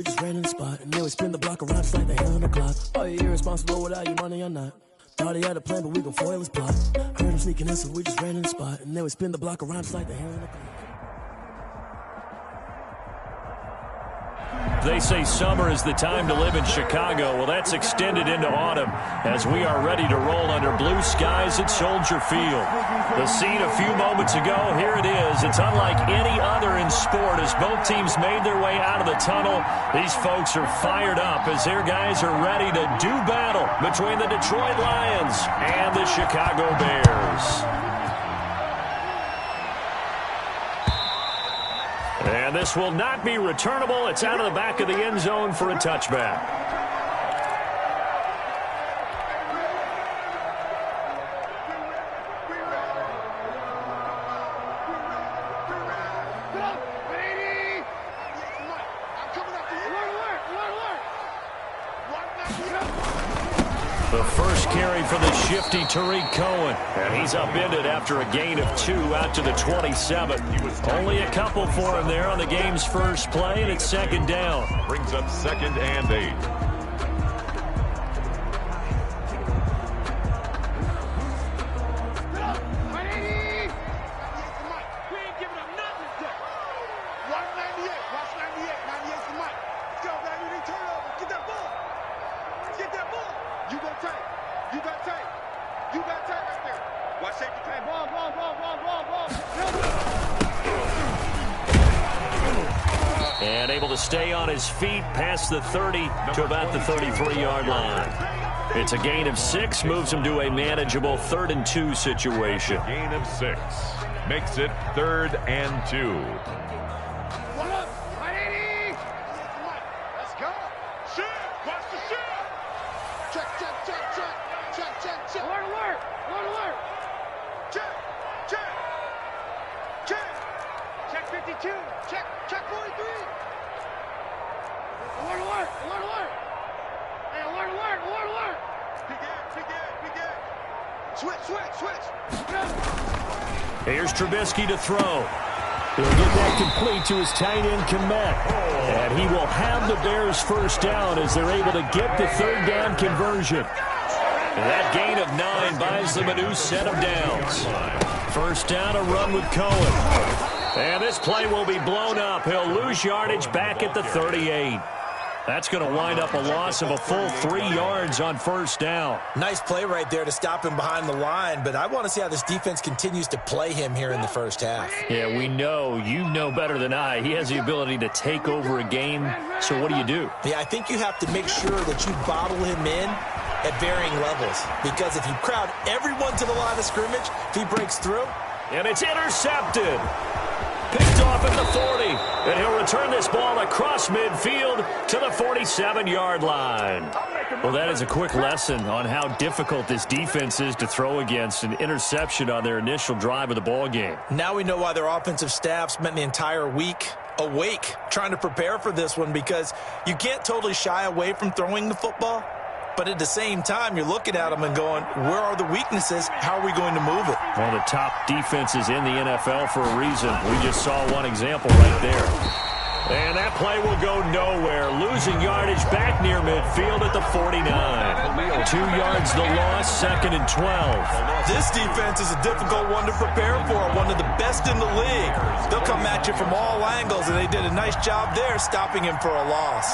We just ran in the spot, and then we spin the block around just like the hell on the clock. Are you irresponsible without your money or not? Thought he had a plan, but we gon' foil his plot. Heard him sneaking in, so we just ran in the spot, and then we spin the block around just like the hell on the clock. They say summer is the time to live in Chicago. Well, that's extended into autumn as we are ready to roll under blue skies at Soldier Field. The scene a few moments ago, here it is. It's unlike any other in sport as both teams made their way out of the tunnel. These folks are fired up as their guys are ready to do battle between the Detroit Lions and the Chicago Bears. And this will not be returnable. It's out of the back of the end zone for a touchback. The first carry for the shifty Tariq Cohen. And he's upended after a gain of 2 out to the 27. Only a couple for him there on the game's first play, and it's second down. Brings up 2nd and 8. And able to stay on his feet past the 30 to about the 33-yard line. It's a gain of 6, moves him to a manageable 3rd and 2 situation. Gain of 6 makes it 3rd and 2. Here's Trubisky to throw. He'll get that complete to his tight end, Kmet. And he will have the Bears first down as they're able to get the 3rd down conversion. And that gain of 9 buys them a new set of downs. First down, a run with Cohen. And this play will be blown up. He'll lose yardage back at the 38. That's going to wind up a loss of a full 3 yards on first down. Nice play right there to stop him behind the line, but I want to see how this defense continues to play him here in the first half. Yeah, we know. You know better than I. He has the ability to take over a game, so what do? Yeah, I think you have to make sure that you bottle him in at varying levels, because if you crowd everyone to the line of scrimmage, if he breaks through. And it's intercepted. Picked off at the 40, and he'll return this ball across midfield to the 47-yard line. Well, that is a quick lesson on how difficult this defense is to throw against. An interception on their initial drive of the ball game. Now we know why their offensive staff spent the entire week awake trying to prepare for this one, because you can't totally shy away from throwing the football. But at the same time, you're looking at them and going, where are the weaknesses? How are we going to move it? One of the top defenses in the NFL for a reason. We just saw one example right there. And that play will go nowhere. Losing yardage back near midfield at the 49. 2 yards the loss, 2nd and 12. This defense is a difficult one to prepare for, one of the best in the league. They'll come at you from all angles, and they did a nice job there stopping him for a loss.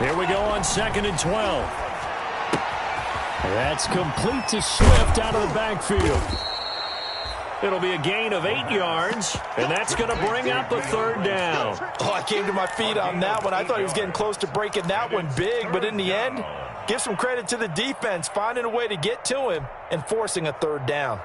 Here we go on 2nd and 12. That's complete to Swift out of the backfield. It'll be a gain of 8 yards, and that's going to bring up a 3rd down. Oh, I came to my feet on that one. I thought he was getting close to breaking that one big, but in the end, give some credit to the defense, finding a way to get to him and forcing a 3rd down.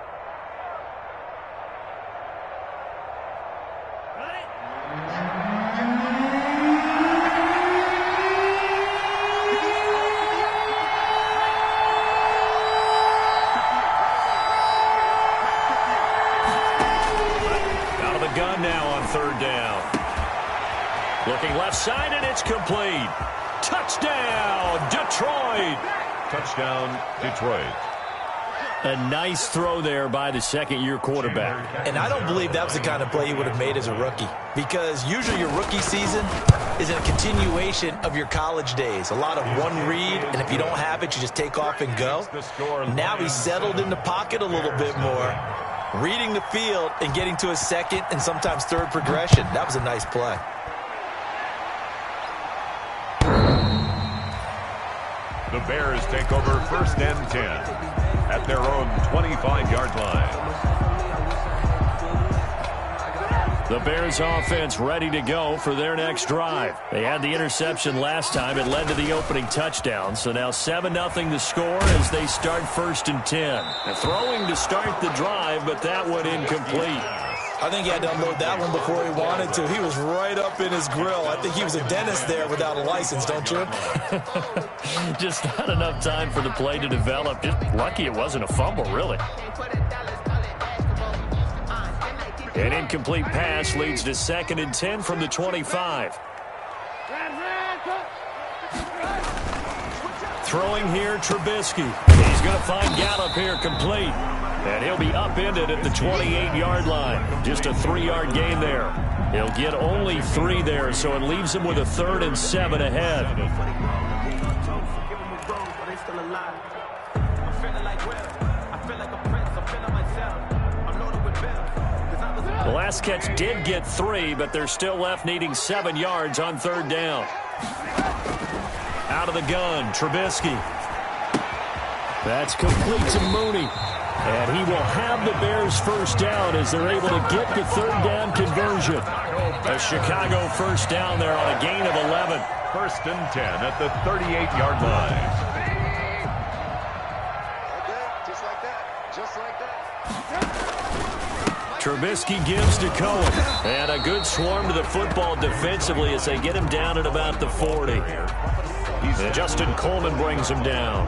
Gun now on 3rd down. Looking left side, and it's complete. Touchdown, Detroit. Touchdown, Detroit. A nice throw there by the second-year quarterback. And I don't believe that was the kind of play he would have made as a rookie, because usually your rookie season is a continuation of your college days. A lot of one read, and if you don't have it, you just take off and go. Now he's settled in the pocket a little bit more, reading the field and getting to a second and sometimes third progression. That was a nice play. The Bears take over 1st and 10 at their own 25-yard line. The Bears offense ready to go for their next drive. They had the interception last time. It led to the opening touchdown. So now 7-0 the score as they start 1st and 10. And throwing to start the drive, but that one incomplete. I think he had to unload that one before he wanted to. He was right up in his grill. I think he was a dentist there without a license, don't you? Just not enough time for the play to develop. Just lucky it wasn't a fumble, really. An incomplete pass leads to 2nd and 10 from the 25. Throwing here, Trubisky. He's going to find Gallup here complete. And he'll be upended at the 28-yard line. Just a 3-yard gain there. He'll get only 3 there, so it leaves him with a 3rd and 7 ahead. The last catch did get 3, but they're still left needing 7 yards on 3rd down. Out of the gun, Trubisky. That's complete to Mooney. And he will have the Bears 1st down as they're able to get the 3rd down conversion. A Chicago 1st down there on a gain of 11. 1st and 10 at the 38-yard line. Just like that. Just like that. Trubisky gives to Cohen. And a good swarm to the football defensively as they get him down at about the 40. And Justin Coleman brings him down.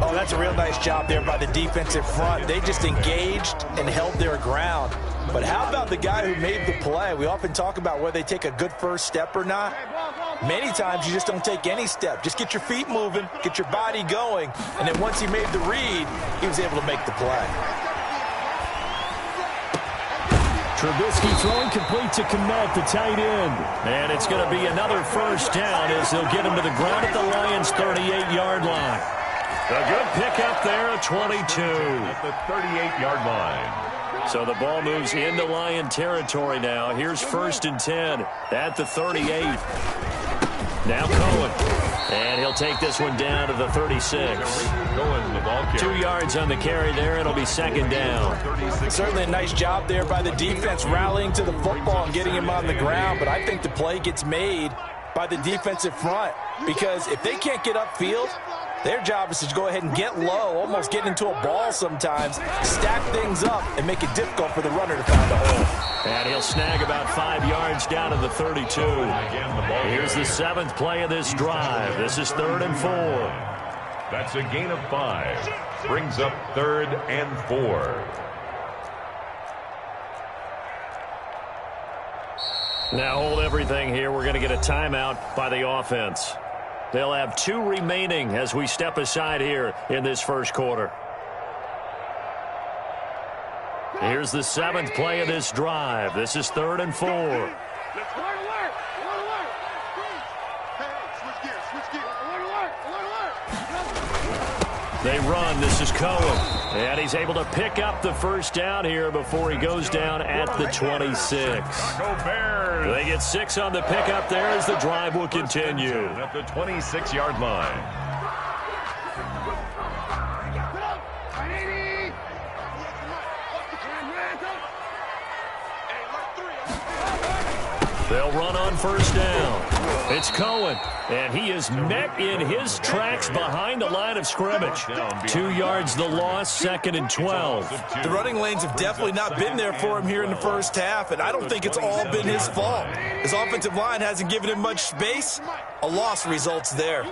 Oh, that's a real nice job there by the defensive front. They just engaged and held their ground. But how about the guy who made the play? We often talk about whether they take a good first step or not. Many times you just don't take any step. Just get your feet moving, get your body going, and then once he made the read, he was able to make the play. Trubisky throwing complete to Kmet, the tight end. And it's going to be another 1st down as they'll get him to the ground at the Lions' 38-yard line. A good pickup there at 22. At the 38-yard line. So the ball moves into Lion territory now. Here's 1st and 10 at the 38. Now Cohen. And he'll take this one down to the 36. Cohen, the ball carrier. 2 yards on the carry there. It'll be 2nd down. Certainly a nice job there by the defense rallying to the football and getting him on the ground. But I think the play gets made by the defensive front, because if they can't get upfield, their job is to go ahead and get low, almost get into a ball sometimes, stack things up, and make it difficult for the runner to find a hole. And he'll snag about 5 yards down to the 32. Here's the 7th play of this drive. This is 3rd and 4. That's a gain of 5. Brings up 3rd and 4. Now hold everything here. We're going to get a timeout by the offense. They'll have 2 remaining as we step aside here in this 1st quarter. Here's the 7th play of this drive. This is 3rd and 4. They run. This is Cohen. And he's able to pick up the 1st down here before he goes down at the 26. Go Bears. They get 6 on the pickup there as the drive will continue. At the 26-yard line. They'll run on 1st down. It's Cohen, and he is met in his tracks behind the line of scrimmage. 2 yards the loss, 2nd and 12. The running lanes have definitely not been there for him here in the 1st half, and I don't think it's all been his fault. His offensive line hasn't given him much space. A loss results there.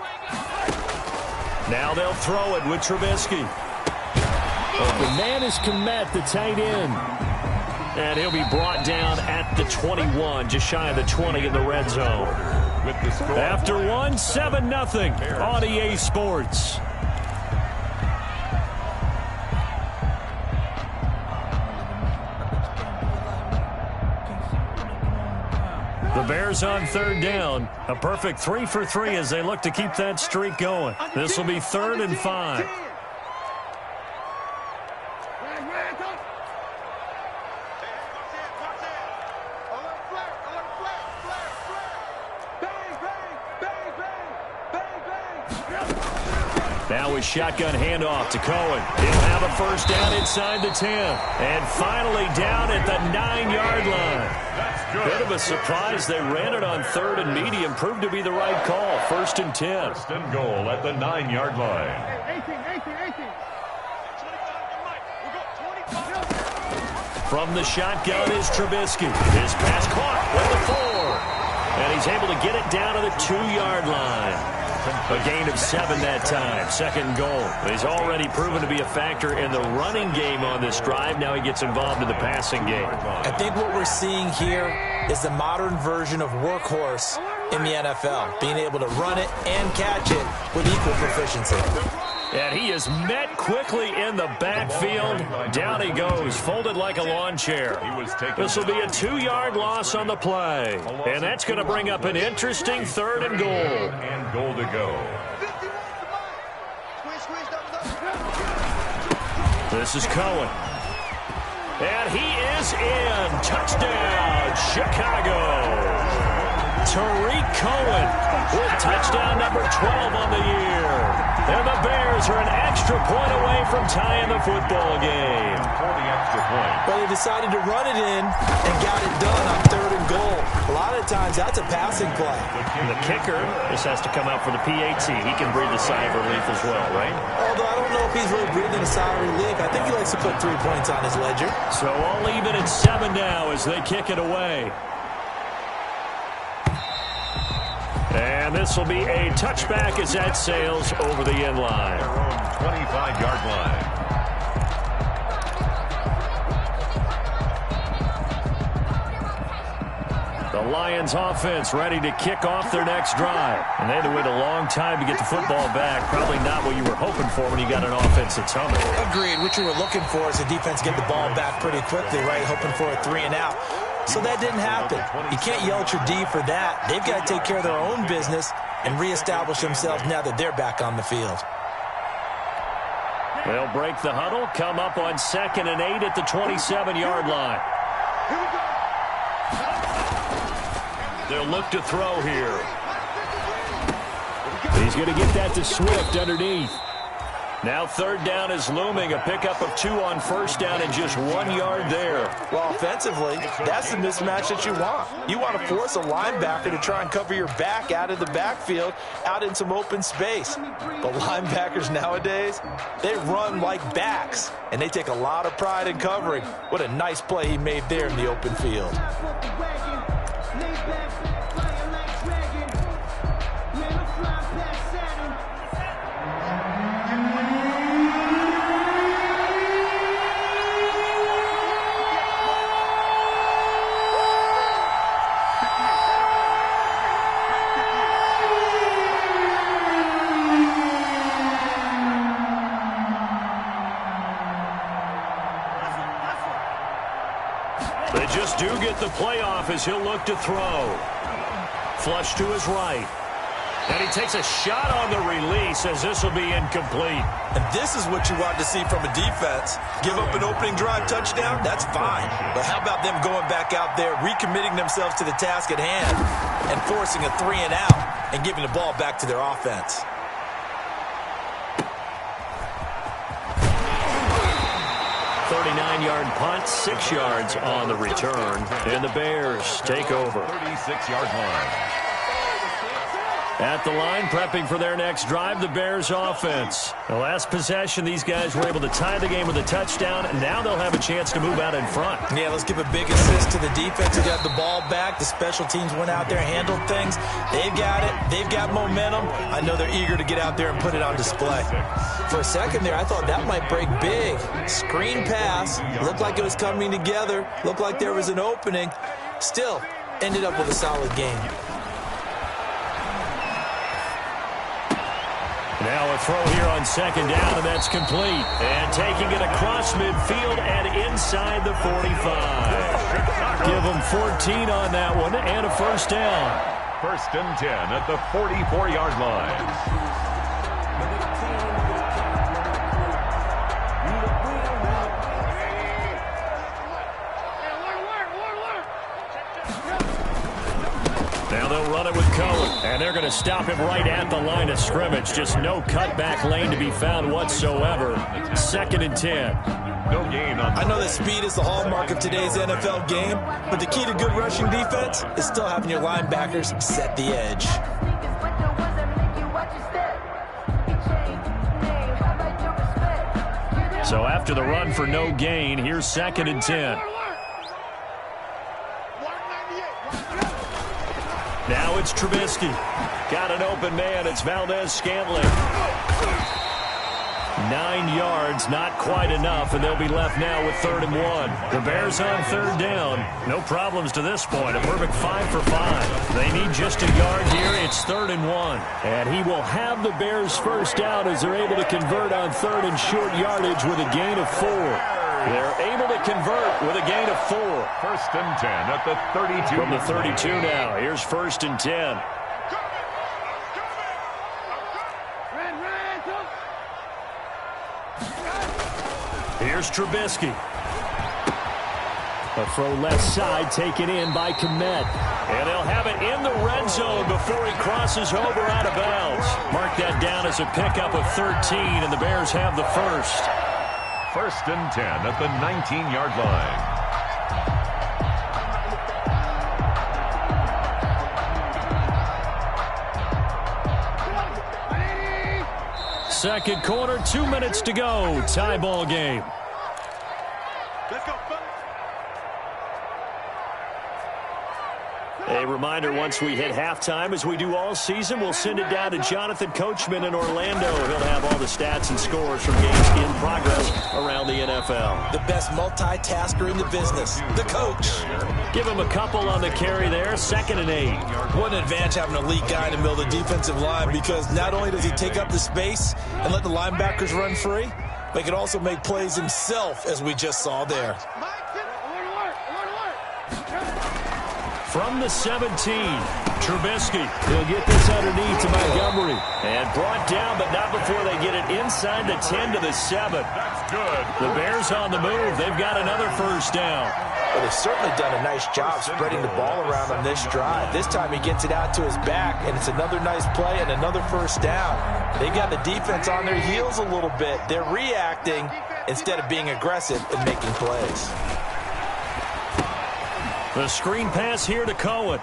Now they'll throw it with Trubisky. The man is Kmet, the tight end. And he'll be brought down at the 21, just shy of the 20 in the red zone. With the score. After 1, 7-0 on EA Sports. The Bears on third down. A perfect 3 for 3 as they look to keep that streak going. This will be 3rd and 5. Now a shotgun handoff to Cohen. He'll have a first down inside the 10. And finally down at the 9-yard line. Bit of a surprise. They ran it on 3rd and medium. Proved to be the right call. 1st and 10. 1st and goal at the 9-yard line. 18. From the shotgun is Trubisky. His pass caught with the 4. And he's able to get it down to the 2-yard line. A gain of 7 that time. 2nd goal. He's already proven to be a factor in the running game on this drive. Now he gets involved in the passing game. I think what we're seeing here is the modern version of workhorse in the NFL. Being able to run it and catch it with equal proficiency. And he is met quickly in the backfield. Down he goes, folded like a lawn chair. This will be a 2-yard loss on the play. And that's going to bring up an interesting 3rd and goal. And goal to go. This is Cohen. And he is in. Touchdown, Chicago. Tariq Cohen with touchdown number 12 on the year. And the Bears are an extra point away from tying the football game. For the extra point. Well, they decided to run it in and got it done on 3rd and goal. A lot of times, that's a passing play. And the kicker, this has to come out for the PAT. He can breathe a sigh of relief as well, right? Although I don't know if he's really breathing a sigh of relief. I think he likes to put 3 points on his ledger. So all even at 7 now as they kick it away. And this will be a touchback as that sails over the end line. Their own 25-yard line. The Lions offense ready to kick off their next drive. And they had to wait a long time to get the football back. Probably not what you were hoping for when you got an offense that's humming. Agreed. What you were looking for is the defense get the ball back pretty quickly, right? Hoping for a 3 and out. So that didn't happen. You can't yell at your D for that. They've got to take care of their own business and reestablish themselves now that they're back on the field. They'll break the huddle, come up on 2nd and 8 at the 27-yard line. They'll look to throw here. He's going to get that to Swift underneath. Now 3rd down is looming. A pickup of 2 on 1st down and just 1 yard there. Well, offensively, that's the mismatch that you want. You want to force a linebacker to try and cover your back out of the backfield, out in some open space. But linebackers nowadays, they run like backs, and they take a lot of pride in covering. What a nice play he made there in the open field. They just do get the playoff as he'll look to throw. Flush to his right. And he takes a shot on the release as this will be incomplete. And this is what you want to see from a defense. Give up an opening drive touchdown, that's fine. But how about them going back out there, recommitting themselves to the task at hand, and forcing a 3 and out, and giving the ball back to their offense. Yard punt, 6 yards on the return, and the Bears take over. 36-yard line. At the line, prepping for their next drive, the Bears offense. The last possession, these guys were able to tie the game with a touchdown, and now they'll have a chance to move out in front. Yeah, let's give a big assist to the defense who got the ball back. The special teams went out there, handled things. They've got it. They've got momentum. I know they're eager to get out there and put it on display. For a second there, I thought that might break big. Screen pass. Looked like it was coming together. Looked like there was an opening. Still, ended up with a solid game. Now a throw here on 2nd down, and that's complete. And taking it across midfield and inside the 45. Give them and 14 on that one, and a first down. First and 10 at the 44-yard line. Now they'll run it with Cohen, and they're going to stop him right at the line of scrimmage. Just no cutback lane to be found whatsoever. Second and 10. No gain on. I know that speed is the hallmark of today's NFL game, but the key to good rushing defense is still having your linebackers set the edge. So after the run for no gain, here's second and 10. Now it's Trubisky. Got an open man. It's Valdez-Scantling. 9 yards, not quite enough, and they'll be left now with 3rd and 1. The Bears on 3rd down. No problems to this point. A perfect 5 for 5. They need just a yard here. It's 3rd and 1. And he will have the Bears first down as they're able to convert on 3rd and short yardage with a gain of 4. They're able to convert with a gain of 4. First and 10 at the 32. From the 32 now. Here's 1st and 10. Here's Trubisky. A throw left side taken in by Kmet. And they'll have it in the red zone before he crosses over out of bounds. Mark that down as a pickup of 13, and the Bears have the first. First and 10 at the 19-yard line. Second quarter, 2 minutes to go. Tie ball game. Let's go, fellas. A reminder, once we hit halftime, as we do all season, we'll send it down to Jonathan Coachman in Orlando. He'll have all the stats and scores from games in progress around the NFL. The best multitasker in the business, the coach. Give him a couple on the carry there, 2nd and 8. What an advantage having an elite guy in the middle of the defensive line, because not only does he take up the space and let the linebackers run free, but he can also make plays himself, as we just saw there. From the 17, Trubisky. He'll get this underneath to Montgomery. And brought down, but not before they get it inside the 10 to the 7. That's good. The Bears on the move. They've got another first down. But they've certainly done a nice job spreading the ball around on this drive. This time he gets it out to his back, and it's another nice play and another first down. They got the defense on their heels a little bit. They're reacting instead of being aggressive and making plays. The screen pass here to Cohen.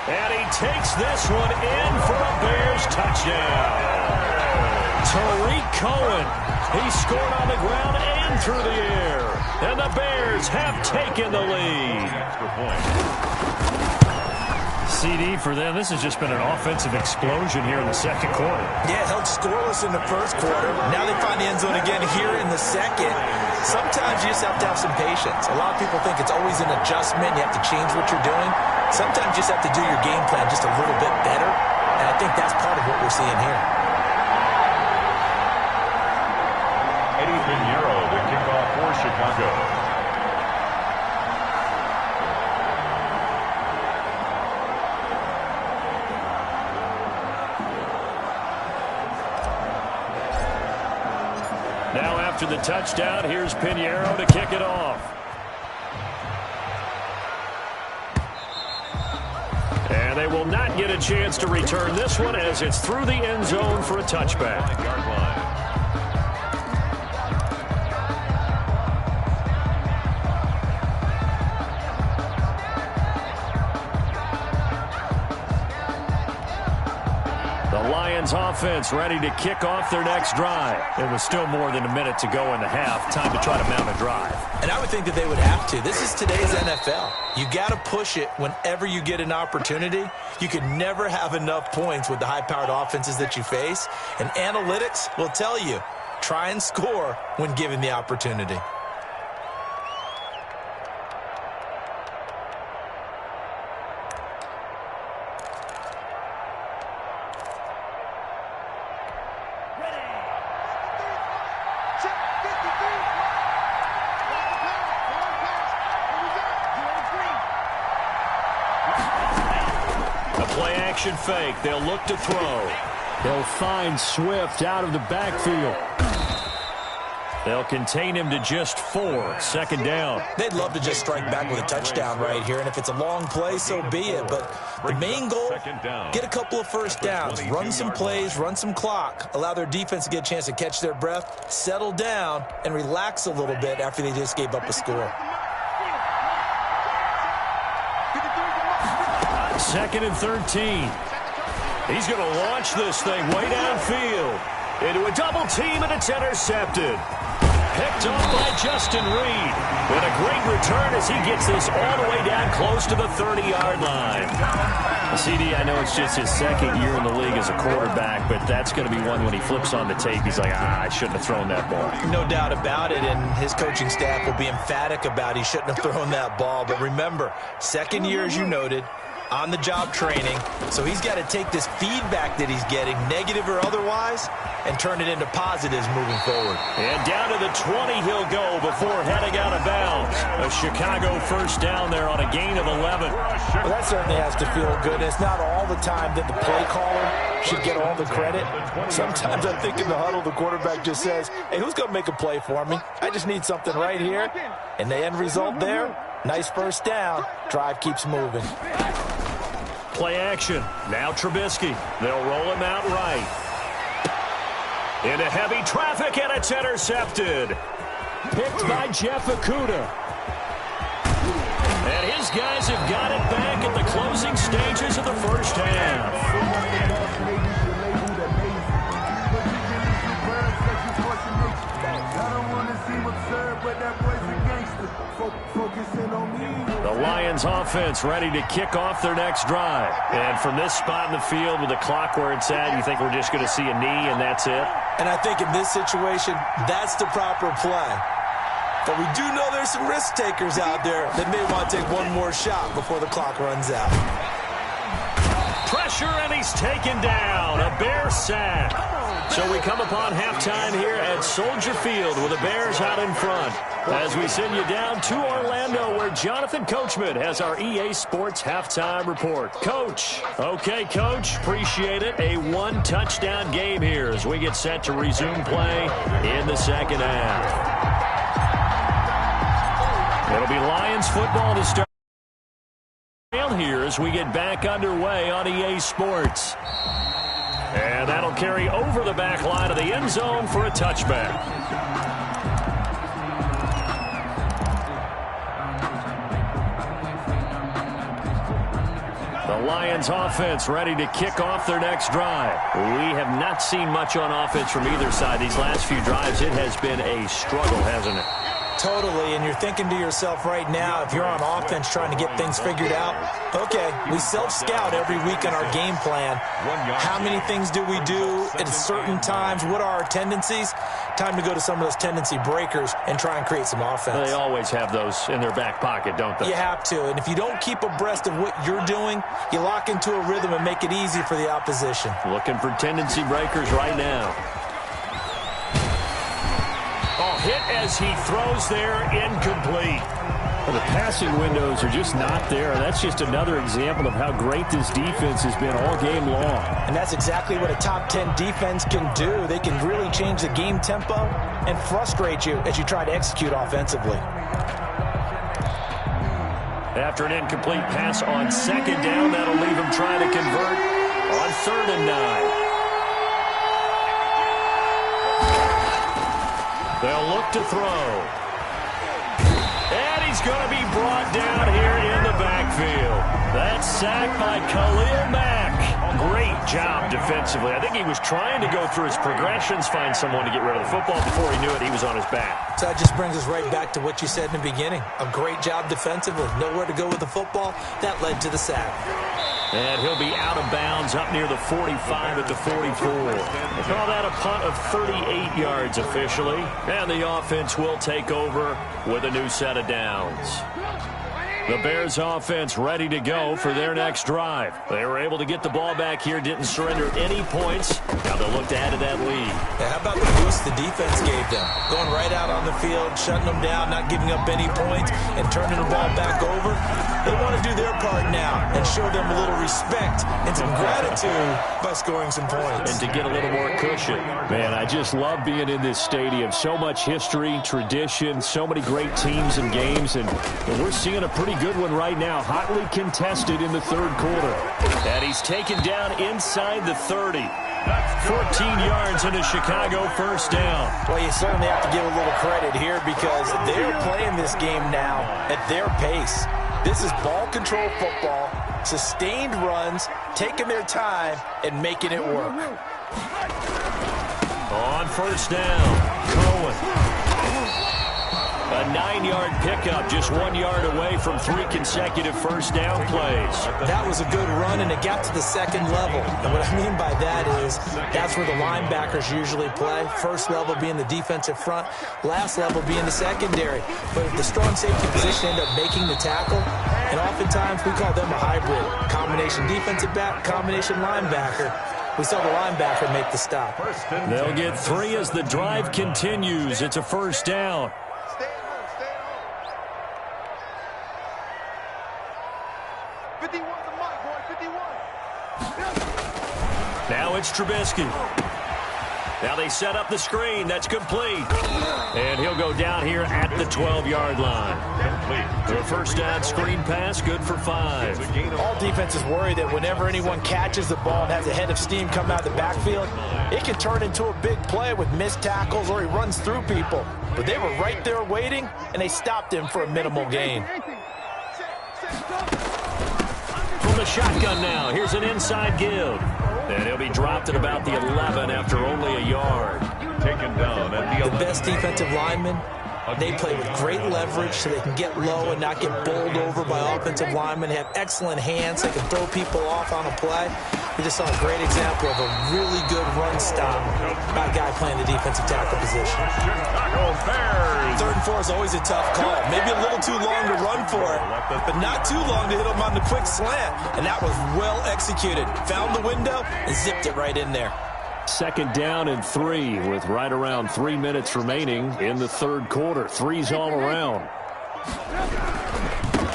And he takes this one in for a Bears touchdown. Tariq Cohen. He scored on the ground and through the air. And the Bears have taken the lead. Extra point. CD for them. This has just been an offensive explosion here in the second quarter. Yeah, held scoreless in the first quarter. Now they find the end zone again here in the second. Sometimes you just have to have some patience. A lot of people think it's always an adjustment. You have to change what you're doing. Sometimes you just have to do your game plan just a little bit better. And I think that's part of what we're seeing here. Eddie Pinheiro to kick off for Chicago. Now after the touchdown, here's Pinheiro to kick it off. And they will not get a chance to return this one as it's through the end zone for a touchback. Yard line. Lions offense ready to kick off their next drive. It was still more than a minute to go in the half. Time to try to mount a drive. And I would think that they would have to. This is today's NFL. You got to push it whenever you get an opportunity. You can never have enough points with the high-powered offenses that you face. And analytics will tell you, try and score when given the opportunity. A play-action fake. They'll look to throw. They'll find Swift out of the backfield. They'll contain him to just 4. Second down. They'd love to just strike back with a touchdown right here, and if it's a long play, so be it. But the main goal, get a couple of first downs, run some plays, run some clock, allow their defense to get a chance to catch their breath, settle down, and relax a little bit after they just gave up a score. 2nd and 13. He's going to launch this thing way downfield. Into a double team, and it's intercepted. Picked off by Justin Reed. With a great return as he gets this all the way down close to the 30-yard line. CD, I know it's just his 2nd year in the league as a quarterback, but that's going to be one when he flips on the tape. He's like, I shouldn't have thrown that ball. No doubt about it, and his coaching staff will be emphatic about he shouldn't have thrown that ball. But remember, 2nd year, as you noted, on-the-job training, so he's got to take this feedback that he's getting, negative or otherwise, and turn it into positives moving forward. And down to the 20 he'll go before heading out of bounds. A Chicago first down there on a gain of 11. Well, that certainly has to feel good. It's not all the time that the play caller should get all the credit. Sometimes I think in the huddle, the quarterback just says, hey, who's going to make a play for me? I just need something right here. And the end result there, nice first down. Drive keeps moving. Play action. Now Trubisky. They'll roll him out right. Into heavy traffic, and it's intercepted. Picked by Jeff Okudah. And his guys have got it back at the closing stages of the first half. The Lions offense ready to kick off their next drive. And from this spot in the field with the clock where it's at, you think we're just going to see a knee and that's it? And I think in this situation, that's the proper play. But we do know there's some risk takers out there that may want to take one more shot before the clock runs out. Pressure, and he's taken down. A Bear sack. So we come upon halftime here at Soldier Field with the Bears out in front. As we send you down to Orlando, where Jonathan Coachman has our EA Sports halftime report. Coach. Okay, Coach. Appreciate it. A one-touchdown game here as we get set to resume play in the second half. It'll be Lions football to start here as we get back underway on EA Sports. And that'll carry over the back line of the end zone for a touchback. The Lions offense ready to kick off their next drive. We have not seen much on offense from either side these last few drives. It has been a struggle, hasn't it? Totally, and you're thinking to yourself right now, if you're on offense trying to get things figured out, okay, we self-scout every week on our game plan. How many things do we do at certain times? What are our tendencies? Time to go to some of those tendency breakers and try and create some offense. They always have those in their back pocket, don't they? You have to, and if you don't keep abreast of what you're doing, you lock into a rhythm and make it easy for the opposition. Looking for tendency breakers right now. Hit as he throws there, incomplete. Well, the passing windows are just not there. That's just another example of how great this defense has been all game long. And that's exactly what a top 10 defense can do. They can really change the game tempo and frustrate you as you try to execute offensively. After an incomplete pass on second down, that'll leave him trying to convert on 3rd and 9. They'll look to throw. And he's going to be brought down here in the backfield. That's sacked by Khalil Mack. Great job defensively. I think he was trying to go through his progressions, find someone to get rid of the football. Before he knew it, he was on his back. So that just brings us right back to what you said in the beginning. A great job defensively. Nowhere to go with the football. That led to the sack. And he'll be out of bounds up near the 45 at the 44. They call that a punt of 38 yards officially. And the offense will take over with a new set of downs. The Bears offense ready to go for their next drive. They were able to get the ball back here, didn't surrender any points. Now they'll look to add to that lead. Yeah, how about the boost the defense gave them? Going right out on the field, shutting them down, not giving up any points, and turning the ball back over. They want to do their part now and show them a little respect and some gratitude by scoring some points. And to get a little more cushion. Man, I just love being in this stadium. So much history, tradition, so many great teams and games, and we're seeing a pretty good one right now, hotly contested in the third quarter. And he's taken down inside the 30. 14 yards and a Chicago first down. Well, you certainly have to give a little credit here because they're playing this game now at their pace. This is ball control football, sustained runs, taking their time, and making it work. On first down, Cohen. A 9-yard pickup, just 1 yard away from 3 consecutive first down plays. That was a good run, and it got to the second level. And what I mean by that is that's where the linebackers usually play. First level being the defensive front, last level being the secondary. But if the strong safety position ended up making the tackle, and oftentimes we call them a hybrid. Combination defensive back, combination linebacker. We saw the linebacker make the stop. They'll get 3 as the drive continues. It's a first down. Now it's Trubisky. Now they set up the screen. That's complete. And he'll go down here at the 12-yard line. The first down screen pass, good for 5. All defenses worry that whenever anyone catches the ball and has a head of steam come out of the backfield, it can turn into a big play with missed tackles or he runs through people. But they were right there waiting, and they stopped him for a minimal gain. From the shotgun now, here's an inside give. And he'll be dropped at about the 11 after only a yard. Taken down at the 11. The best defensive linemen, they play with great leverage so they can get low and not get bowled over by offensive linemen. They have excellent hands. They can throw people off on a play. We just saw a great example of a really good run stop by a guy playing the defensive tackle position. Chicago Bears. 3rd and 4 is always a tough call. Maybe a little too long to run for it, but not too long to hit him on the quick slant. And that was well executed. Found the window and zipped it right in there. 2nd down and 3 with right around 3 minutes remaining in the third quarter. 3's all around.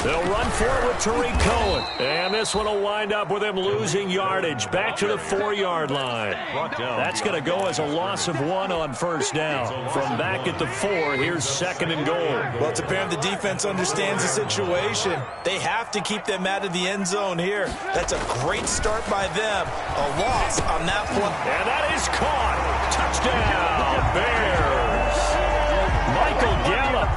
They'll run for it with Tariq Cohen. And this one will wind up with him losing yardage back to the 4-yard line. That's going to go as a loss of 1 on first down. From back at the 4, here's 2nd and goal. Well, it's apparent the defense understands the situation. They have to keep them out of the end zone here. That's a great start by them. A loss on that play. And that is caught. Touchdown, Bears. Michael Gallup,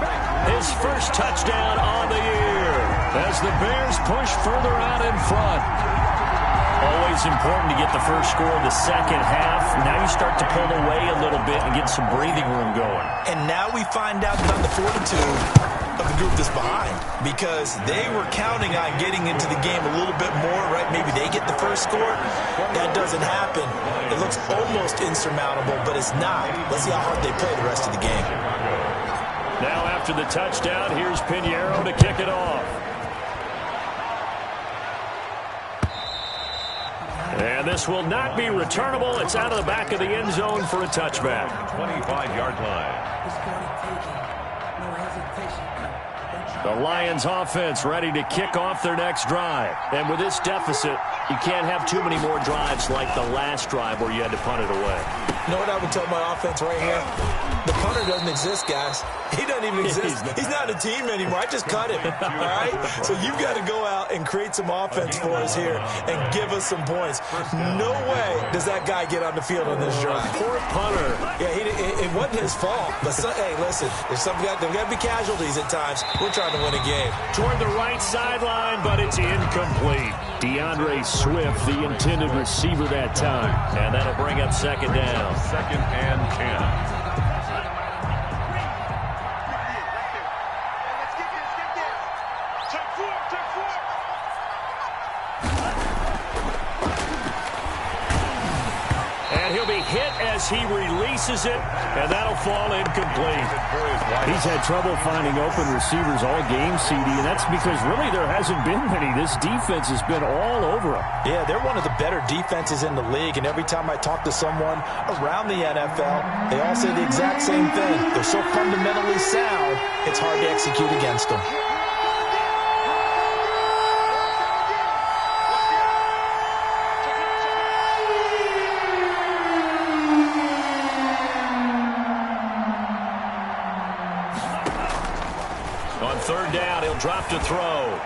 his first touchdown on the year, as the Bears push further out in front. Always important to get the first score of the second half. Now you start to pull away a little bit and get some breathing room going. And now we find out about the fortitude of the group that's behind, because they were counting on getting into the game a little bit more, right? Maybe they get the first score. That doesn't happen. It looks almost insurmountable, but it's not. Let's see how hard they play the rest of the game. Now after the touchdown, here's Pinheiro to kick it off. And this will not be returnable. It's out of the back of the end zone for a touchback. 25-yard line. The Lions offense ready to kick off their next drive. And with this deficit, you can't have too many more drives like the last drive where you had to punt it away. You know what I would tell my offense right here? The punter doesn't exist, guys. He doesn't even exist. He's not a team anymore. I just cut him, all right? So you've got to go out and create some offense for us here and give us some points. No way does that guy get on the field on this drive. Poor punter. Yeah, it wasn't his fault. But, hey, listen, there's got to be casualties at times. We're trying to win a game. Toward the right sideline, but it's incomplete. DeAndre Swift, the intended receiver that time. And that'll bring up 2nd down. 2nd and 10. And he'll be hit as he releases it, and that'll fall incomplete. He's had trouble finding open receivers all game, CD, and that's because really there hasn't been many. This defense has been all over him. Yeah, they're one of the better defenses in the league, and every time I talk to someone around the NFL, they all say the exact same thing. They're so fundamentally sound, it's hard to execute against them. He'll drop to throw.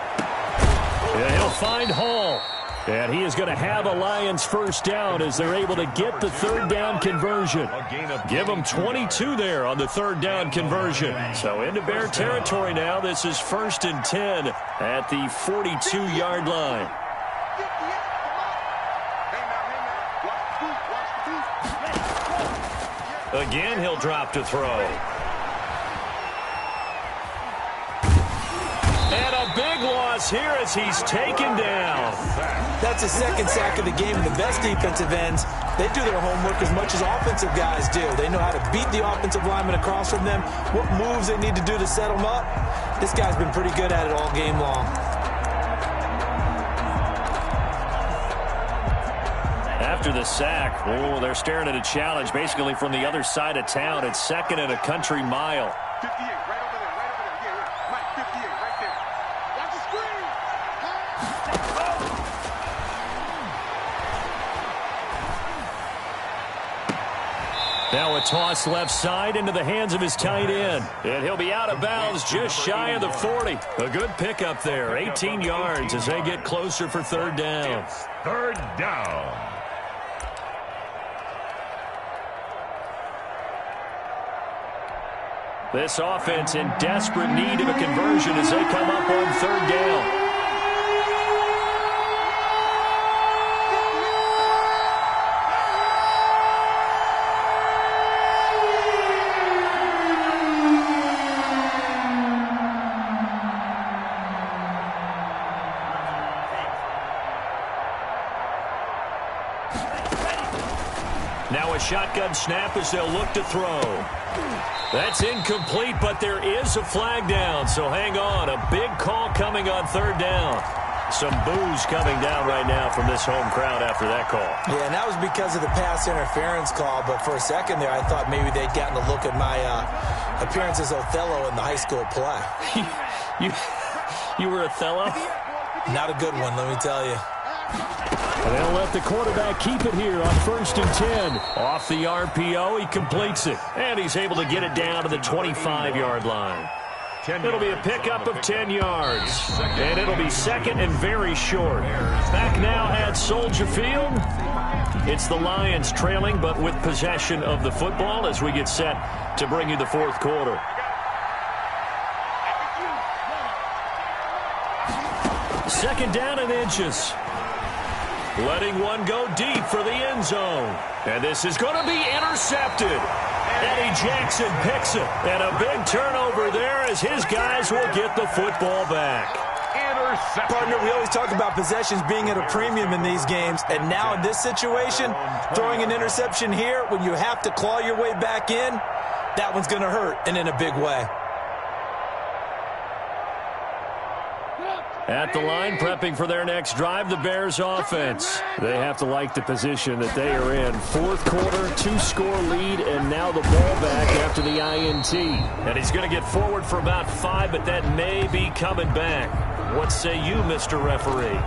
And he'll find Hall. And he is going to have a Lions first down as they're able to get the third down conversion. Give them 22 there on the third down conversion. So into Bear territory now. This is 1st and 10 at the 42-yard line. Again, he'll drop to throw. And a big loss here as he's taken down. That's his second sack of the game. And the best defensive ends, they do their homework as much as offensive guys do. They know how to beat the offensive lineman across from them, what moves they need to do to set them up. This guy's been pretty good at it all game long. After the sack, they're staring at a challenge basically from the other side of town. It's 2nd and a country mile. 58, right over there, yeah. Mike, 58, right there. Watch the screen. Now a toss left side into the hands of his tight end. And he'll be out of bounds just shy of the 40. A good pickup there, 18 yards as they get closer for third down. It's third down. This offense in desperate need of a conversion as they come up on third down. Now a shotgun snap as they'll look to throw. That's incomplete, but there is a flag down, so hang on. A big call coming on third down. Some boos coming down right now from this home crowd after that call. Yeah, and that was because of the pass interference call, but for a second there, I thought maybe they'd gotten a look at my appearance as Othello in the high school play. You were Othello? Not a good one, let me tell you. And they'll let the quarterback keep it here on 1st and 10. Off the RPO, he completes it. And he's able to get it down to the 25-yard line. It'll be a pickup of 10 yards. And it'll be 2nd and very short. Back now at Soldier Field. It's the Lions trailing, but with possession of the football as we get set to bring you the fourth quarter. Second down and inches. Letting one go deep for the end zone. And this is going to be intercepted. Eddie Jackson picks it. And a big turnover there as his guys will get the football back. Partner, we always talk about possessions being at a premium in these games. And now in this situation, throwing an interception here when you have to claw your way back in, that one's going to hurt, and in a big way. At the line, prepping for their next drive, the Bears offense. They have to like the position that they are in. Fourth quarter, 2-score lead, and now the ball back after the INT. And he's going to get forward for about 5, but that may be coming back. What say you, Mr. Referee?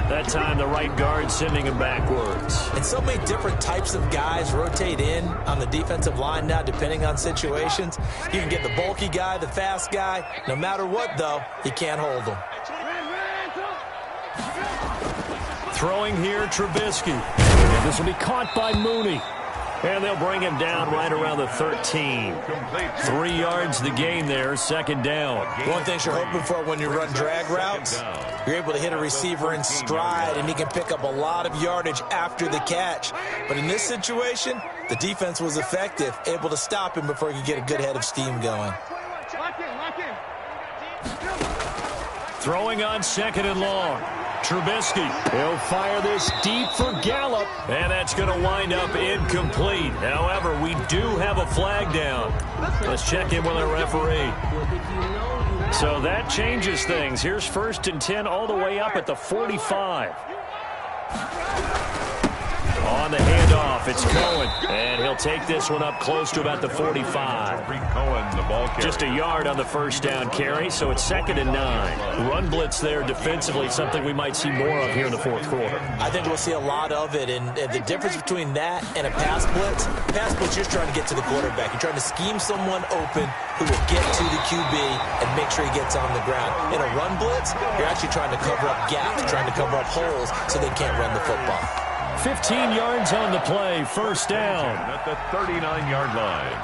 That time, the right guard sending him backwards. And so many different types of guys rotate in on the defensive line now, depending on situations. You can get the bulky guy, the fast guy. No matter what, though, you can't hold them. Throwing here, Trubisky. And this will be caught by Mooney. And they'll bring him down right around the 13. 3 yards the gain there, second down. One thing you're hoping for when you run drag routes, you're able to hit a receiver in stride, and he can pick up a lot of yardage after the catch. But in this situation, the defense was effective, able to stop him before he could get a good head of steam going. Throwing on 2nd and long. Trubisky, he'll fire this deep for Gallup, and that's going to wind up incomplete. However, we do have a flag down. Let's check in with our referee. So that changes things. Here's 1st and 10 all the way up at the 45. On the handoff, it's Cohen. And he'll take this one up close to about the 45. Cohen, the ball carrier. Just a yard on the first down carry, so it's 2nd and 9. Run blitz there defensively, something we might see more of here in the fourth quarter. I think we'll see a lot of it, and the difference between that and a pass blitz, you're just trying to get to the quarterback. You're trying to scheme someone open who will get to the QB and make sure he gets on the ground. In a run blitz, you're actually trying to cover up gaps, trying to cover up holes so they can't run the football. 15 yards on the play, first down. At the 39-yard line.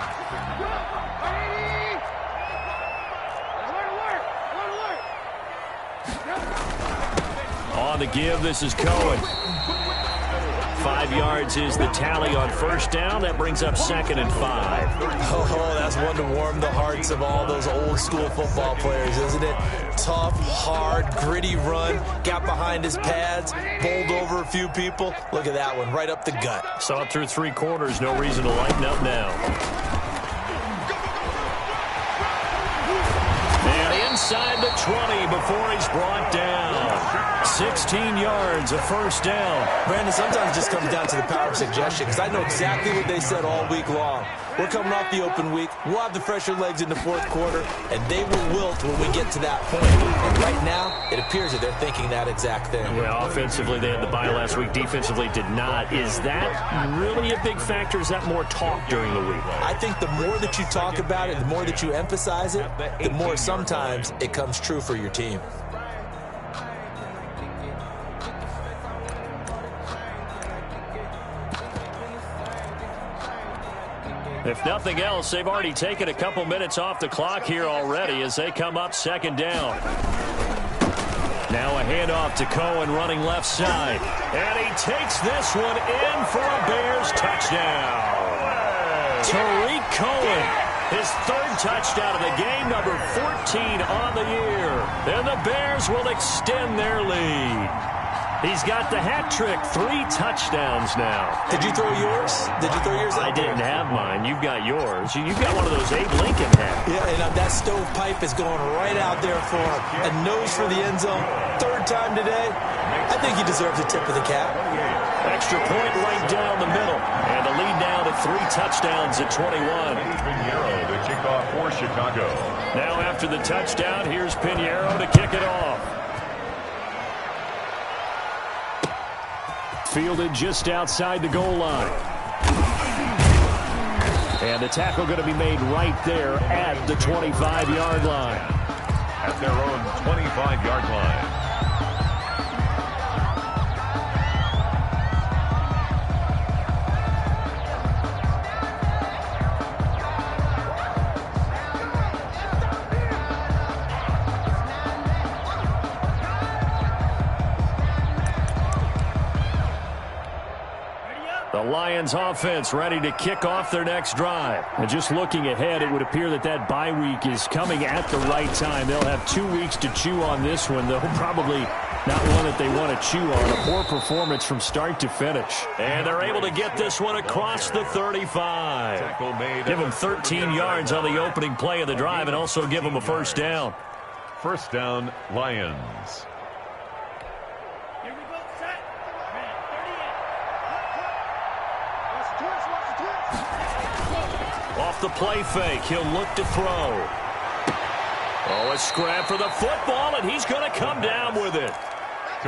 On the give, this is Cohen. 5 yards is the tally on first down. That brings up 2nd and 5. Oh, that's one to warm the hearts of all those old-school football players, isn't it? Tough, hard, gritty run. Got behind his pads, bowled over a few people. Look at that one, right up the gut. Saw it through 3 quarters. No reason to lighten up now. And inside the 20 before he's brought down. 16 yards, a first down. Brandon, sometimes it just comes down to the power of suggestion, because I know exactly what they said all week long. We're coming off the open week. We'll have the fresher legs in the fourth quarter, and they will wilt when we get to that point. And right now, it appears that they're thinking that exact thing. Well, offensively, they had the bye last week. Defensively, did not. Is that really a big factor? Is that more talk during the week? I think the more that you talk about it, the more that you emphasize it, the more sometimes it comes true for your team. If nothing else, they've already taken a couple minutes off the clock here already as they come up 2nd down. Now a handoff to Cohen running left side. And he takes this one in for a Bears touchdown. Tariq Cohen, his 3rd touchdown of the game, number 14 on the year. And the Bears will extend their lead. He's got the hat trick, 3 touchdowns now. Did you throw yours? Did you throw yours out I didn't have mine. You've got yours. You've got one of those Abe Lincoln hats. Yeah, and that stovepipe is going right out there for him. A nose for the end zone. 3rd time today. I think he deserves a tip of the cap. Extra point right down the middle. And the lead now to 3 touchdowns at 21. Pinheiro, the kickoff for Chicago. Now after the touchdown, here's Pinheiro to kick it off. Fielded just outside the goal line. And the tackle going to be made right there at the 25-yard line. At their own 25-yard line. The Lions offense ready to kick off their next drive. And just looking ahead, it would appear that bye week is coming at the right time. They'll have 2 weeks to chew on this one, though probably not one that they want to chew on. A poor performance from start to finish. And they're able to get this one across the 35. Give them 13 yards on the opening play of the drive and also give them a first down. First down, Lions. Off the play fake, he'll look to throw. Oh, a scrap for the football, and he's going to come down with it.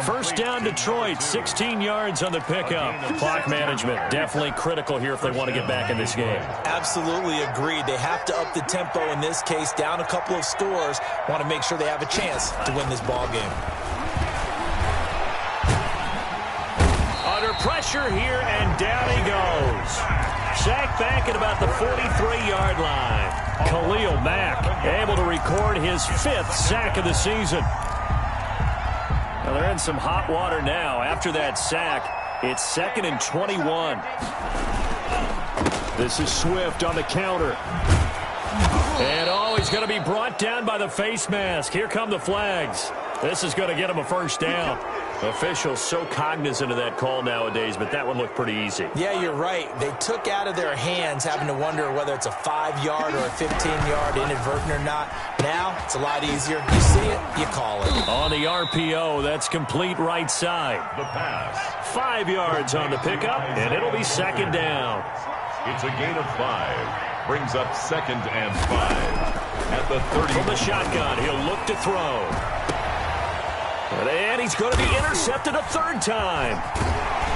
First down, Detroit, 16 yards on the pickup. Clock management, definitely critical here if they want to get back in this game. Absolutely agreed. They have to up the tempo in this case, down a couple of scores. Want to make sure they have a chance to win this ball game. Under pressure here, and down he goes. Sacked back at about the 43-yard line. Khalil Mack able to record his 5th sack of the season. Well, they're in some hot water now. After that sack, it's 2nd and 21. This is Swift on the counter. And, oh, he's going to be brought down by the face mask. Here come the flags. This is going to get him a first down. Officials so cognizant of that call nowadays, but that one looked pretty easy. Yeah, you're right. They took out of their hands having to wonder whether it's a 5-yard or a 15-yard inadvertent or not. Now, it's a lot easier. You see it, you call it. On the RPO, that's complete right side. The pass. 5 yards on the pickup, and it'll be second down. It's a gain of 5. Brings up 2nd and 5. At the 30. From the shotgun, he'll look to throw. And he's going to be intercepted a third time.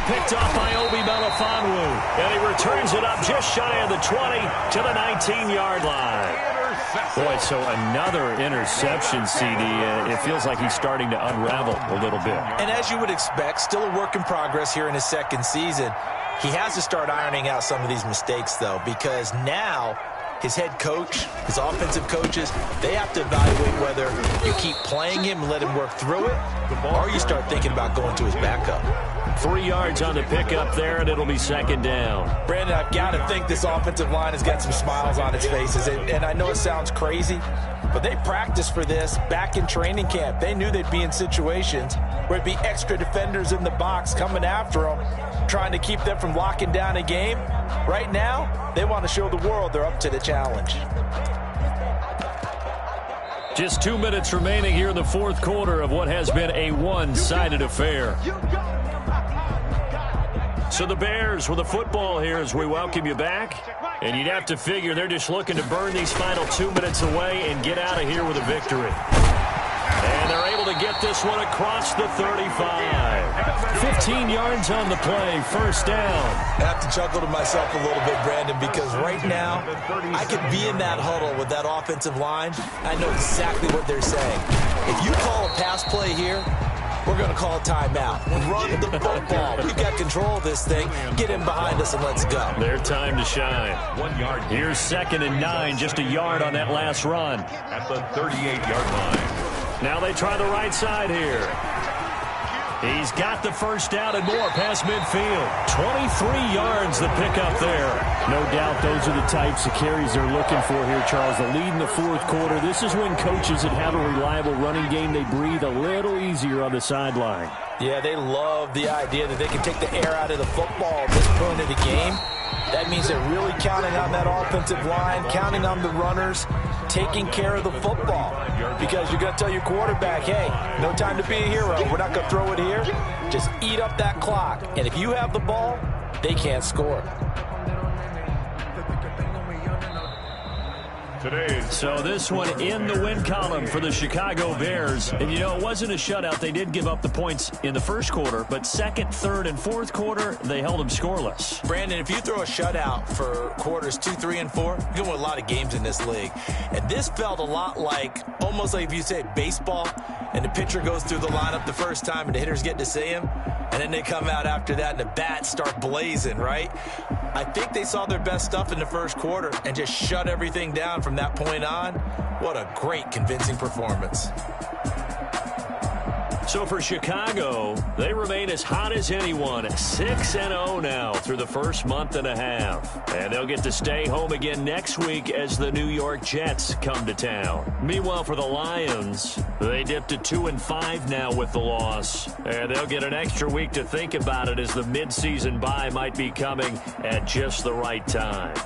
Picked off by Obi Melifonwu. And he returns it up just shy of the 20 to the 19-yard line. Boy, so another interception, CD. It feels like he's starting to unravel a little bit. And as you would expect, still a work in progress here in his second season. He has to start ironing out some of these mistakes, though, because now his head coach, his offensive coaches, they have to evaluate whether you keep playing him and let him work through it, or you start thinking about going to his backup. 3 yards on the pickup there, and it'll be second down. Brandon, I've got to think this offensive line has got some smiles on its faces, and I know it sounds crazy, but they practiced for this back in training camp. They knew they'd be in situations where it'd be extra defenders in the box coming after them, trying to keep them from locking down a game. Right now, they want to show the world they're up to the challenge. Just 2 minutes remaining here in the fourth quarter of what has been a one-sided affair. So the Bears with the football here as we welcome you back. And you'd have to figure they're just looking to burn these final 2 minutes away and get out of here with a victory. And they're able to get this one across the 35. 15 yards on the play, first down. I have to chuckle to myself a little bit, Brandon, because right now I could be in that huddle with that offensive line. I know exactly what they're saying. If you call a pass play here, we're going to call a timeout. Run the football. We've got control of this thing. Get him behind us and let's go. Their time to shine. 1 yard. Here's 2nd and 9, just a yard on that last run. At the 38-yard line. Now they try the right side here. He's got the first down and more past midfield. 23 yards the pickup there. No doubt those are the types of carries they're looking for here, Charles. The lead in the fourth quarter. This is when coaches that have a reliable running game, they breathe a little easier on the sideline. Yeah, they love the idea that they can take the air out of the football at this point of the game. That means they're really counting on that offensive line, counting on the runners, taking care of the football. Because you're going to tell your quarterback, hey, no time to be a hero. We're not going to throw it here. Just eat up that clock. And if you have the ball, they can't score. So this one in the win column for the Chicago Bears. And, you know, it wasn't a shutout. They did give up the points in the first quarter, but second, third, and fourth quarter, they held them scoreless. Brandon, if you throw a shutout for quarters 2, 3, and 4, you're going to win a lot of games in this league. And this felt a lot like, almost like if you say baseball, and the pitcher goes through the lineup the first time and the hitters get to see him, and then they come out after that and the bats start blazing, right? I think they saw their best stuff in the first quarter and just shut everything down from that point on. What a great, convincing performance. So for Chicago, they remain as hot as anyone, 6-0 now through the first month and a half. And they'll get to stay home again next week as the New York Jets come to town. Meanwhile, for the Lions, they dipped to 2-5 now with the loss. And they'll get an extra week to think about it as the midseason bye might be coming at just the right time.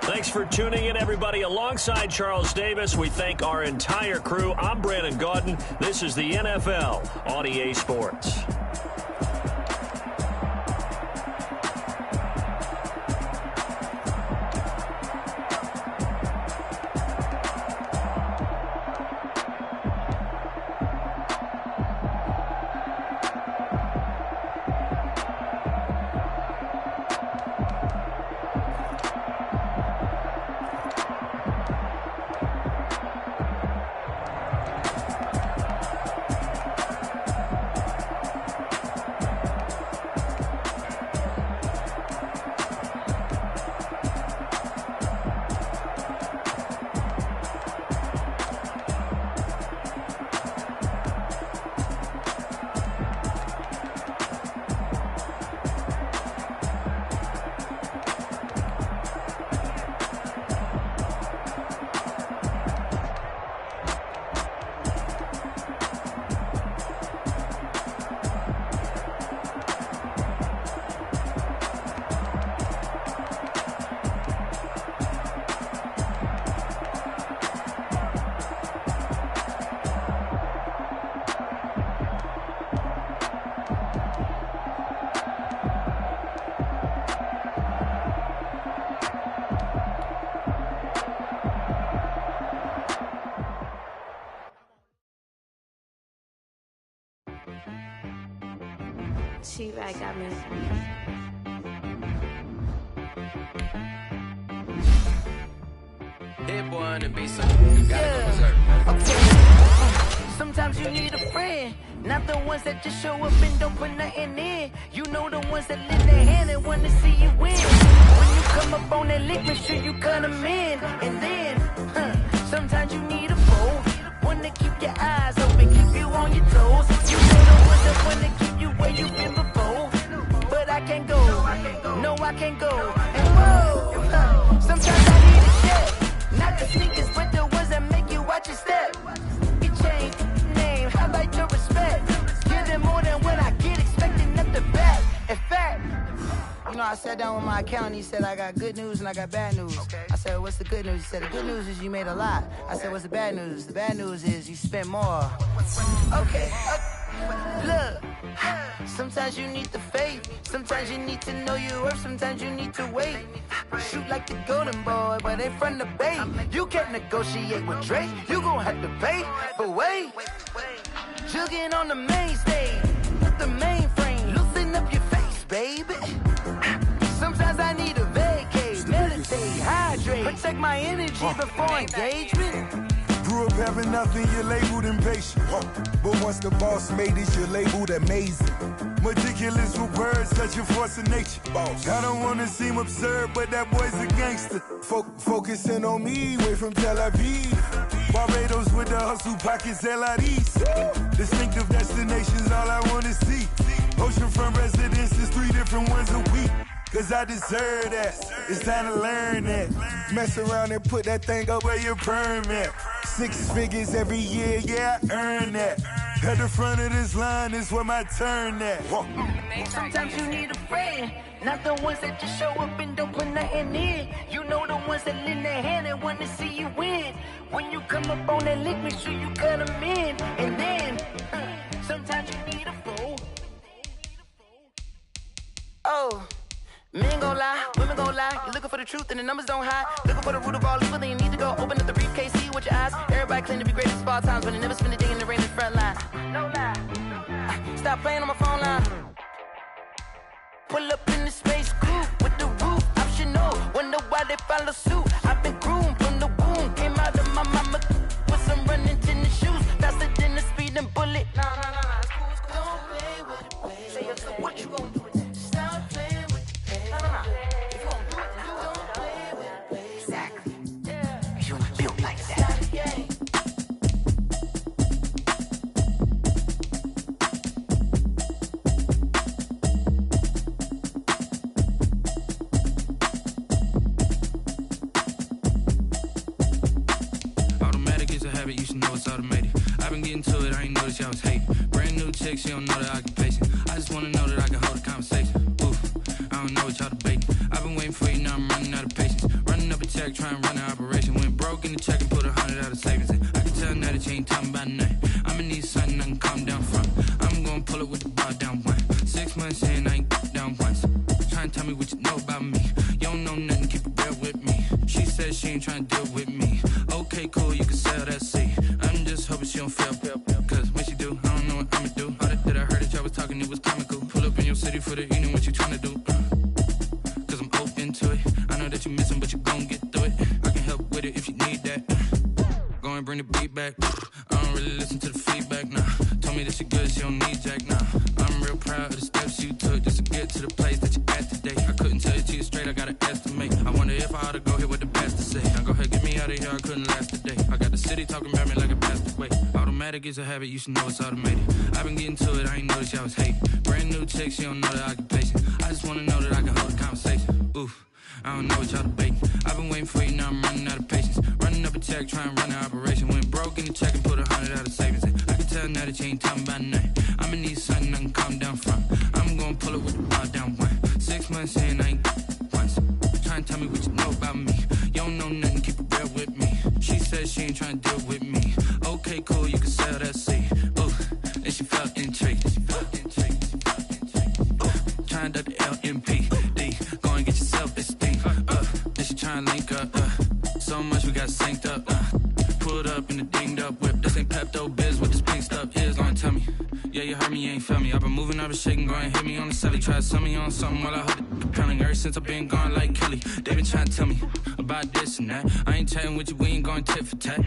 Thanks for tuning in, everybody. Alongside Charles Davis, we thank our entire crew. I'm Brandon Gaudin. This is the NFL on EA Sports. She right got me. Hit boy on the beat, so you gotta go berserk. Okay. Sometimes you need a friend, not the ones that just show up and don't put nothing in. You know the ones that lend their hand and wanna see you win. When you come up on that lick, make sure you cut them in. And then, sometimes you need a foe, one to keep your eyes open, keep you on your toes. You know the ones that wanna keep you where you've been before. But I can't go, no I can't go. And whoa, sometimes I need a check. Not the sneakers, but the ones that make you watch your step. You change name, highlight your respect. Give them more than what I get, expecting up the back. In fact, you know, I sat down with my accountant, he said, I got good news and I got bad news. Okay. I said, what's the good news? He said, the good news is you made a lot. I said, what's the bad news? The bad news is you spent more. Okay, look, sometimes you need the faith. Sometimes you need to know your worth. Sometimes you need to wait. Shoot like the golden boy, but they from the bay. You can't negotiate with Drake. You gon' have to pay. But wait, jugging on the main stage, the mainframe, loosen up your face, baby. Sometimes I need a vacate, meditate, hydrate, protect my energy before engagement. Grew up having nothing, you're labeled impatient. But once the boss made it, you're labeled amazing. Meticulous with words, such a force of nature. I don't wanna seem absurd, but that boy's a gangster. Focusing on me, way from Tel Aviv. Barbados with the hustle pockets, LIDs. Distinctive destinations, all I wanna see. Oceanfront residences, 3 different ones a week. Cause I deserve that, it's time to learn that. Mess around and put that thing up where your permit. 6 figures every year, yeah, I earn that. At the front of this line is where my turn at. Sometimes you need a friend, not the ones that just show up and don't put nothing in. You know the ones that lend their hand and wanna see you win. When you come up on that lick, make sure you cut them in. And then, sometimes you need a foe. Oh. Men gon' lie, women gon' lie. You're looking for the truth and the numbers don't hide. Looking for the root of all evil, then you need to go open up the briefcase, see with your eyes. Everybody claim to be greatest of all times, but they never spend a day in the rain in the front line. No lie. Stop playing on my phone line. Pull up in the space coupe with the roof optional. Wonder why they follow suit. I've been groomed from the womb. Came out of my mama with some running tennis shoes. Faster than the speeding bullet. No. Don't play with it, baby. Say so what you gon' do? She don't know the occupation. I just wanna know that I can hold a conversation. Oof, I don't know what y'all debating. I've been waiting for you, now I'm running out of patience. Running up a check, trying to run an operation. Went broke in the check and put 100 out of savings in. I can tell now that you ain't talking about nothing. I'ma need something I can calm down from. I'm gonna pull it with the bar down one. 6 months in, I ain't down once. Trying to tell me what you know about me. You don't know nothing, keep it real with me. She said she ain't trying to deal with me. Okay, cool, you can sell that seat. I'm just hoping she don't fail. Cause when she do, I don't know what I'ma do. That I heard that y'all was talking, it was comical. Pull up in your city for the evening, what you tryna do? Cause I'm open to it. I know that you missing, but you gon' get through it. I can help with it if you need that. Go and bring the beat back. I don't really listen to the feedback, nah. Told me that she good, she don't need jack, nah. I'm real proud of the steps you took just to get to the place that you at today. I couldn't tell you to you straight, I gotta estimate. I wonder if I ought to go here with the best to say. Now go ahead, get me out of here, I couldn't last a day. I got the city talking about me like a passed away. Automatic is a habit, you should know it's automated. I've been getting to it, I ain't noticed y'all was hating. Brand new chick, she don't know the occupation. I just wanna know that I can hold a conversation. Oof, I don't know what y'all debating. I've been waiting for you, now I'm running out of patience. Running up a check, trying to run an operation. Went broke in the check and put 100 out of savings in. I can tell now that you ain't talking about nothing. I'ma need something I can calm down from. I'm gonna pull it with the bar down one. 6 months in, I ain't once. Trying to tell me what you know about me. You don't know nothing, keep it real with me. She said she ain't trying to deal with me. Okay, cool, you can sell that seat. Ooh, then she felt intrigued. Trying to the LMPD. Go and get your self-esteem. Then she trying to link up. So much we got synced up. Pulled up in the dinged up whip. This ain't Pepto-Biz, what this pink stuff is. Gonna tell me, Yeah, you heard me, you ain't felt me. I've been moving, I've been shaking, go and hit me on the celly. Try to sell me on something while I hold it compelling. Ever since I've been gone like Kelly, they been trying to tell me about this and that. I ain't chatting with you, we ain't going tit for tat.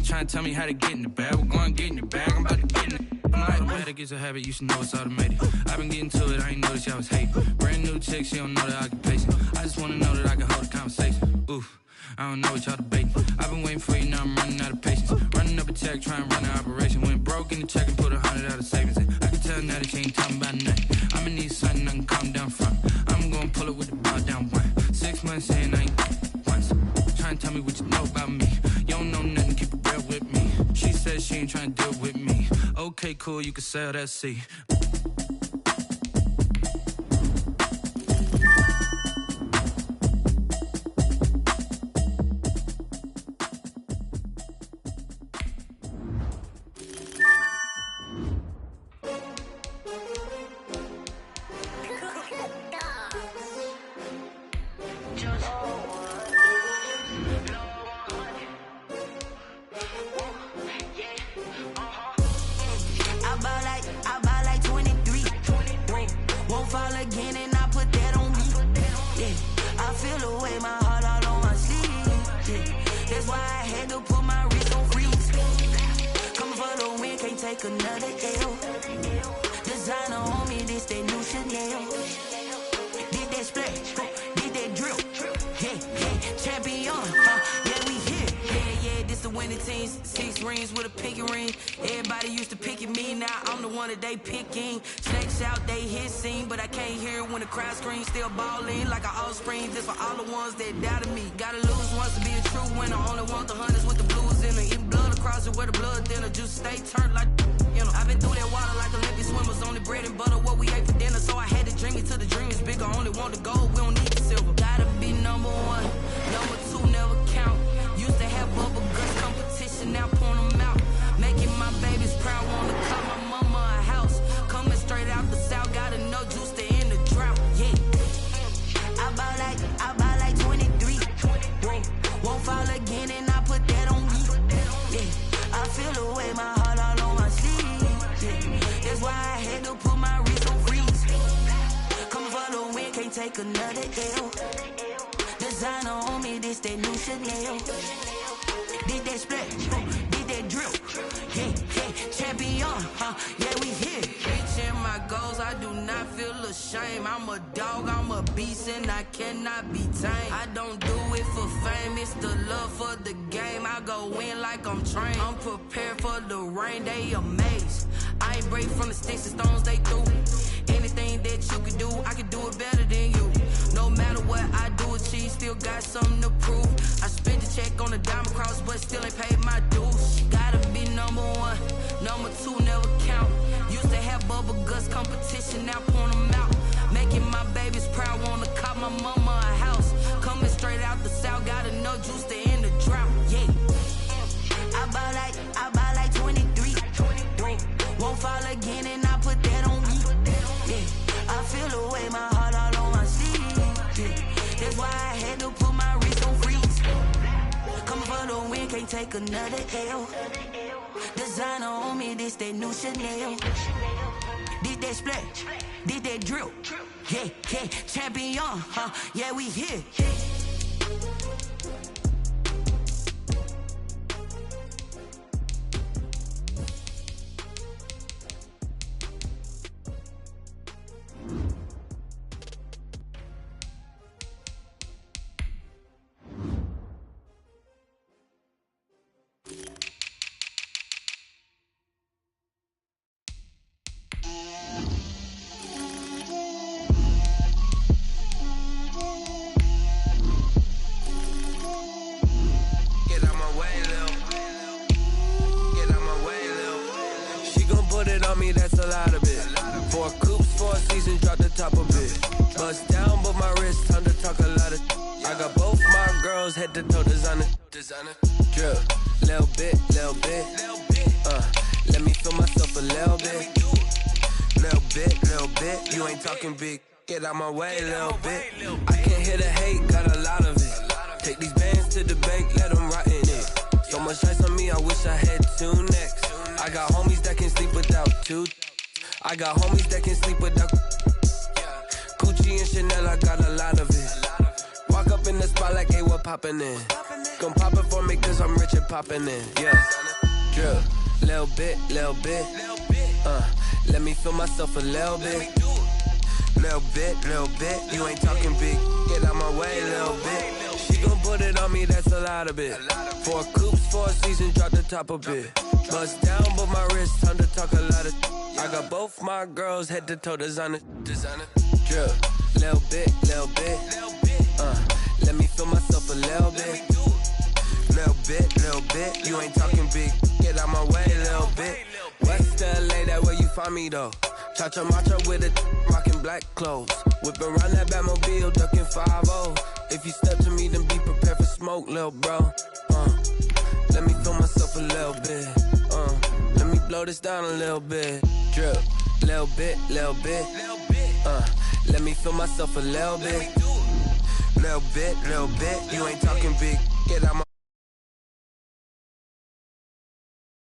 Trying to tell me how to get in the bag. We're going to get in the bag, I'm about to get in it. I'm like, automatic is a habit, you should know it's automated. I've been getting to it, I ain't noticed y'all was hating. Brand new chick, she don't know the occupation. I just wanna know that I can hold a conversation. Oof, I don't know what y'all debating. I've been waiting for you, now I'm running out of patience. Running up a check, trying to run an operation. Went broke in the check and put 100 out of savings in. I can tell now that you ain't talking about nothing. I'ma need something I can calm down from. I'm gonna pull it with the bar down one. 6 months in, I ain't once. Trying to tell me what you know about me. You don't know nothing, keep it real with me. She said she ain't trying to deal with me. Okay, cool, you can sell that seat. They picking snakes out, they hissing, but I can't hear it when the crowd screams. Still balling like an offspring. This for all the ones that doubted me. Gotta lose once to be a true winner. Only want the hunters with the blues in it. Eating blood across it where the blood thinner. Juice stay turned like you know. I've been through that water like Olympic swimmers. Only bread and butter what we ate for dinner. So I had to dream it till the dream is bigger. Only want the gold, we don't need the silver. Gotta be number one, number two never count. Used to have bubble guts competition, now point them out. Making my babies proud, wanna call my mama a house. Coming straight out the south, gotta know juice to end the drought. Yeah, I bought like 23. Won't fall again, and I put that on me. Yeah, I feel the way, my heart all on my sleeve. Yeah, that's why I had to put my wrist on freeze. Come for the win, can't take another L. Designer on me, this that new Chanel. Did that splash, did that drill. Yeah, champion, yeah, we here. Reaching my goals, I do not feel ashamed. I'm a dog, I'm a beast, and I cannot be tamed. I don't do it for fame, it's the love for the game. I go in like I'm trained. I'm prepared for the rain, they amazed. I ain't break from the sticks and stones they threw. Anything that you can do, I can do it better than you. No matter what I do, achieve, still got something to prove. I spent the check on the diamond cross, but still ain't paid my dues. Gotta be number one, number two never count. Used to have bubble guts competition, now point them out. Making my babies proud, wanna call my mama a house. Coming straight out the south, gotta know juice to end the drought. Yeah, I bought like 23. Won't fall again, and I put that on me. Yeah, I feel the way, my heart all on my sleeve. Yeah, that's why I had to put my wrist on freeze. Coming for the win, can't take another L. Designer on me, this that new Chanel. Did that splash, did that drill. Yeah, champion, yeah, we here. That's a lot of it. 4 coops, 4 seasons, drop the top of it. Bust down, but my wrist, time to talk a lot of. I got both my girls head to toe designer. Drip, little bit. Let me feel myself a little bit. You ain't talking big. Get out my way, little bit. I can't hear the hate, got a lot of it. Take these bands to the bank, let them rot in it. So much ice on me, I wish I had 2 necks. I got homies that can sleep without 2. I got homies that can sleep without. Gucci and Chanel, I got a lot of it. Walk up in the spot like, hey, what poppin' in? Come pop it for me, cause I'm rich and poppin' in. Yeah. Drip. Little bit. Let me feel myself a little bit. Little bit. You ain't talking big. Get out my way, little bit. She gon' put it on me, that's a lot of it. 4 coupes, 4 seasons, drop the top a bit. Bust down, but my wrist, time to talk a lot of. I got both my girls head to toe designer. Drip. Little bit. Let me feel myself a little bit. Little bit. You ain't talking big. Get out my way, little bit. West LA, that where you find me though. Chacha macha with it, rocking black clothes. Whipping around that Batmobile, ducking 5-0. If you step to me, then be prepared for smoke, little bro. Let me feel myself a little bit. Let me blow this down a little bit. Drip, little bit. Let me feel myself a little bit. Little bit. You ain't talking big. Get out my